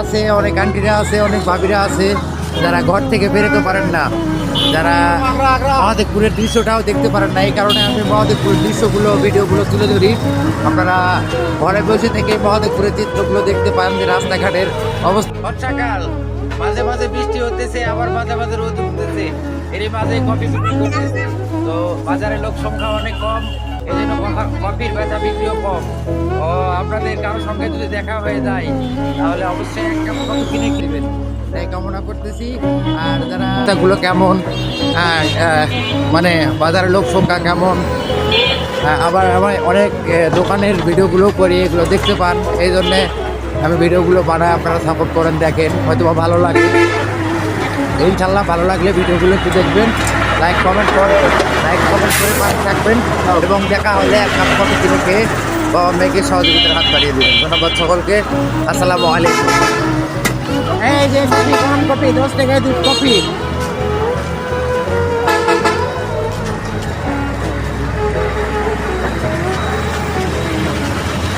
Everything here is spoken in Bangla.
আছে, অনেক আন্টিরা আছে, অনেক ভাবিরা আছে যারা ঘর থেকে বেরোতে পারেন না, যারা মহাদেবপুরের দৃশ্যটাও দেখতে পারেন না। এই কারণে আমি মহাদেবপুরের দৃশ্যগুলো ভিডিওগুলো তুলে ধরি। আপনারা ঘরে বসে থেকে মহাদেবপুরের চিত্রগুলো দেখতে পান যে রাস্তাঘাটের অবস্থা। বর্ষাকাল, মাঝে মাঝে বৃষ্টি হতেছে, আবার মাঝে মাঝে রোদ উঠতেছে, এরই মাঝে কফি বিক্রি করতেছে। তো বাজারে লোক সংখ্যা অনেক কম, এই জন্য কফির বেচা বিক্রিও কম। ও আপনাদের কারোর সঙ্গে যদি দেখা হয়ে যায় তাহলে অবশ্যই এক কাপ কফি কিনে কিনবেন, তাই কামনা করতেছি। আর যারা গুলো কেমন, মানে বাজারের লোক সংখ্যা কেমন, আবার আমার অনেক দোকানের ভিডিওগুলো করি, এগুলো দেখতে পান। এই জন্যে আমি ভিডিওগুলো বানাই, আপনারা সাপোর্ট করেন, দেখেন, হয়তো বা ভালো লাগে। ইনশাল্লাহ ভালো লাগলে ভিডিওগুলো একটু দেখবেন, লাইক কমেন্ট করে পাশে থাকবেন, এবং দেখা হলে এক কাপ কফি কিনে খেয়ে বা অন্যকে সহযোগিতার হাত বাড়িয়ে দেবেন। ধন্যবাদ সকলকে, আসসালামু আলাইকুম। এই যে কফি, গরম কফি, 10 টাকায় দুধ কফি।